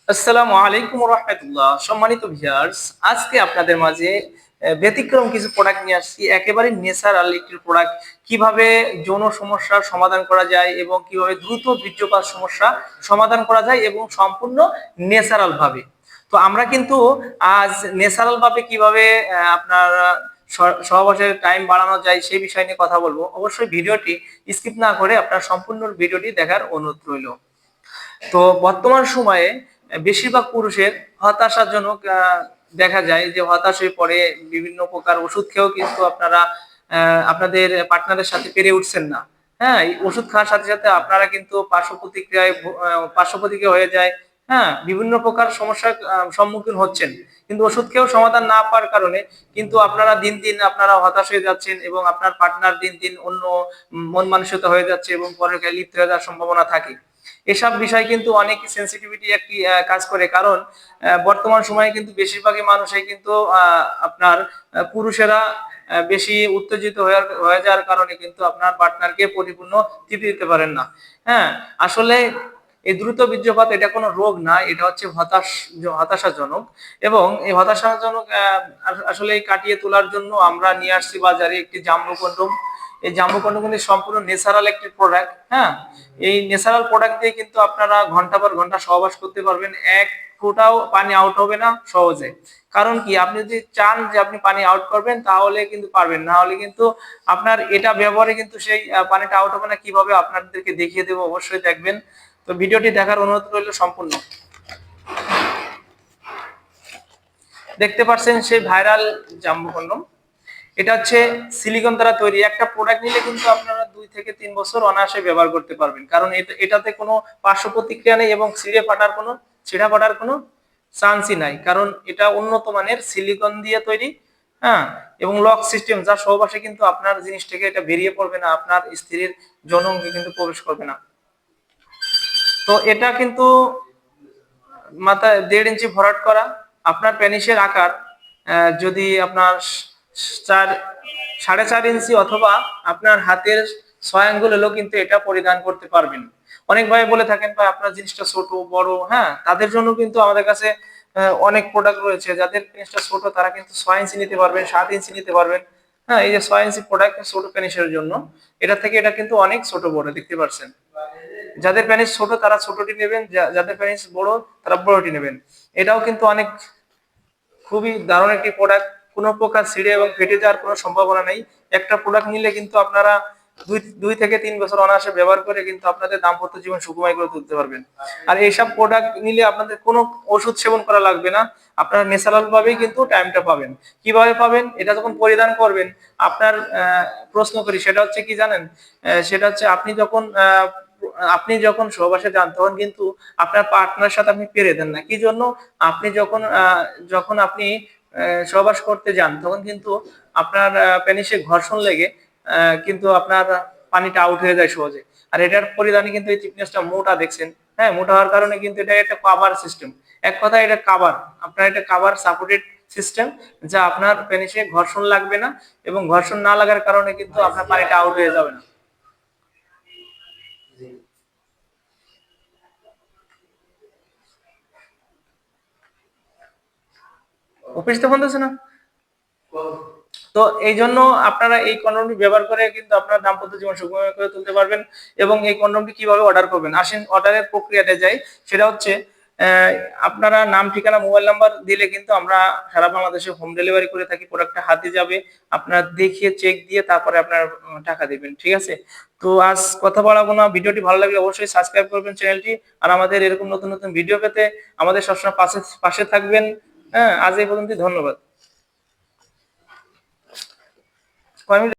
আসসালামু আলাইকুম রাহমাতুল্লাহ। সম্মানিত ভিউয়ার্স, আজকে আপনাদের মাঝে ব্যতিক্রম কিছু প্রোডাক্ট নিয়ে আসছি। একেবারে ন্যাচারাল একটি প্রোডাক্ট, কিভাবে যৌন সমস্যার সমাধান করা যায় এবং কিভাবে দ্রুত বীর্যপাত সমস্যা সমাধান করা যায় এবং সম্পূর্ণ ন্যাচারাল ভাবে। তো আমরা কিন্তু আজ ন্যাচারাল ভাবে কিভাবে আপনার সহবাসের টাইম বাড়ানো যায় সেই বিষয় নিয়ে কথা বলবো। অবশ্যই ভিডিওটি স্কিপ না করে আপনার সম্পূর্ণ ভিডিওটি দেখার অনুরোধ রইল। তো বর্তমান সময়ে বেশিরভাগ পুরুষের হতাশাজনক দেখা যায় যে হতাশ হয়ে পড়ে, বিভিন্ন প্রকার ওষুধ খেয়েও কিন্তু আপনারা আপনাদের পার্টনারের সাথে পেরে উঠছেন না। হ্যাঁ, এই ওষুধ খাওয়ার সাথে সাথে আপনারা কিন্তু পার্শ্ব প্রতিক্রিয়া হয়ে যায়। হ্যাঁ, বিভিন্ন প্রকার সমস্যার সম্মুখীন হচ্ছেন, কিন্তু ওষুধ খেয়েও সমাধান না পাওয়ার কারণে কিন্তু আপনারা দিন দিন আপনারা হতাশ হয়ে যাচ্ছেন এবং আপনার পার্টনার দিন দিন অন্য মন মানসিকতা হয়ে যাচ্ছে এবং পরকীয়ায় লিপ্ত হয়ে যাওয়ার সম্ভাবনা থাকে। এসব বিষয় কিন্তু অনেক সেনসিটিভিটি একটি কাজ করে, কারণ বর্তমান সময়ে কিন্তু বেশিরভাগই মানুষই কিন্তু আপনার পুরুষেরা বেশি উত্তেজিত হয়ে যাওয়ার কারণে কিন্তু আপনার পার্টনারকে পরিপূর্ণ তৃপ্তি দিতে পারেন না। হ্যাঁ, আসলে এই দ্রুত বীর্যপাত এটা কোনো রোগ না, এটা হচ্ছে হতাশাজনক। এবং এই হতাশাজনক আসলে কাটিয়ে তোলার জন্য আমরা নিয়ে আসছি বাজারে একটি জাম্বো কন্ডোম। এই জাম্বো কন্ডোম কিন্তু সম্পূর্ণ ন্যাচারাল একটি প্রোডাক্ট। হ্যাঁ, এই ন্যাচারাল প্রোডাক্ট দিয়ে কিন্তু আপনারা ঘন্টা পর ঘন্টা সহবাস করতে পারবেন, এক ফোঁটাও পানি আউট হবে না সহজে। কারণ কি, আপনি যদি চান যে আপনি পানি আউট করবেন তাহলে কিন্তু পারবেন, না হলে কিন্তু আপনার এটা ব্যবহারে কিন্তু সেই পানিটা আউট হবে না। কিভাবে আপনাদেরকে দেখিয়ে দেবো, অবশ্যই দেখবেন। তো ভিডিওটি দেখার অনুরোধ রইল সম্পূর্ণ। দেখতে পাচ্ছেন সেই ভাইরাল জাম্বো কন্ডোম। এটা হচ্ছে সিলিকন দ্বারা তৈরি একটা প্রোডাক্ট। নিলে কিন্তু আপনারা 2 থেকে 3 বছর অনায়াসে ব্যবহার করতে পারবেন, কারণ এটাতে কোনো পার্শ্ব প্রতিক্রিয়া নেই এবং ছিঁড়া ফাটার কোনো চান্সই নাই, কারণ এটা উন্নত মানের সিলিকন দিয়ে তৈরি। হ্যাঁ, এবং লক সিস্টেম, যা সহবাসে কিন্তু আপনার জিনিস থেকে এটা বেরিয়ে পড়বে না, আপনার স্ত্রীর যৌনাঙ্গে কিন্তু প্রবেশ করবে না। তো এটা কিন্তু মাথায় 1.5 ইঞ্চি ভরাট করা। আপনার পেনিসের আকার যদি আপনার 4.5 ইঞ্চি অথবা আপনার হাতের 6 আঙ্গুল হলেও কিন্তু এটা পরিধান করতে পারবেন। অনেক ভাই বলে থাকেন ভাই আপনার জিনিসটা ছোট বড়। হ্যাঁ, তাদের জন্য কিন্তু আমাদের কাছে অনেক প্রোডাক্ট রয়েছে। যাদের পেনিসটা ছোট তারা কিন্তু 6 ইঞ্চি নিতে পারবেন, 7 ইঞ্চি নিতে পারবেন। হ্যাঁ, এই যে 6 ইঞ্চি প্রোডাক্ট ছোট পেনিসের জন্য, এটা থেকে এটা কিন্তু অনেক ছোট বড়, দেখতে পাচ্ছেন। যাদের পেনিস ছোট তারা ছোটটি নেবেন, যাদের পেনিস বড় তারা বড়টি নেবেন। এটাও কিন্তু অনেক খুবই দারুণ একটি প্রোডাক্ট। কোনো প্রকার ছিঁড়ে এবং ফেটে যাওয়ার কোনো সম্ভাবনা নেই। একটা প্রোডাক্ট নিলে কিন্তু আপনারা 2 থেকে 3 বছর অনায়াসে ব্যবহার করে কিন্তু আপনাদের দাম্পত্য জীবন সুখময় করে তুলতে পারবেন। আর এইসব প্রোডাক্ট নিলে আপনাদের কোনো ওষুধ সেবন করা লাগবে না, আপনারা ন্যাচারাল ভাবেই কিন্তু টাইমটা পাবেন। কিভাবে পাবেন, এটা যখন পরিধান করবেন আপনার প্রশ্ন করি, সেটা হচ্ছে কি জানেন? সেটা হচ্ছে আপনি যখন সহবাসে যান তখন কিন্তু আপনার পার্টনারের সাথে আপনি পেরে দেন না। কি জন্য? আপনি যখন আপনি সহবাস করতে যান তখন কিন্তু আপনার পেনিসে ঘর্ষণ লেগে কিন্তু আপনার পানিটা আউট হয়ে যায় সহজে। আর এটার পরিধানে কিন্তু এই থিকনেসটা মোটা দেখছেন। হ্যাঁ, মোটা হওয়ার কারণে কিন্তু এটা একটা কভার সিস্টেম। এক কথায় এটা কভার। আপনার এটা কভার সাপোর্টেড সিস্টেম, যা আপনার পেনিসে ঘর্ষণ লাগবে না এবং ঘর্ষণ না লাগার কারণে কিন্তু আপনার পানিটা আউট হয়ে যাবে না। অফিস তো বন্ধ আছে না? তো এই জন্য আপনারা এই কন্ডমটি ব্যবহার করে কিন্তু আপনার দাম্পত্য জীবন সুখময় করে তুলতে পারবেন। এবং এই কন্ডমটি কিভাবে অর্ডার করবেন, আসেন অর্ডারের প্রক্রিয়াতে যাই। সেটা হচ্ছে আপনারা নাম, ঠিকানা, মোবাইল নাম্বার দিলে কিন্তু আমরা সারা বাংলাদেশে হোম ডেলিভারি করে থাকি। প্রোডাক্টটা হাতে যাবে, আপনার দেখিয়ে চেক দিয়ে তারপরে আপনার টাকা দিবেন। ঠিক আছে? তো আজ কথা বাড়াবো না। ভিডিওটি ভালো লাগলে অবশ্যই সাবস্ক্রাইব করবেন চ্যানেলটি। আর আমাদের এরকম নতুন নতুন ভিডিও পেতে আমাদের সবসময় পাশে পাশে থাকবেন। হ্যাঁ, আজ এই পর্যন্ত। ধন্যবাদ। কয় মিনিট?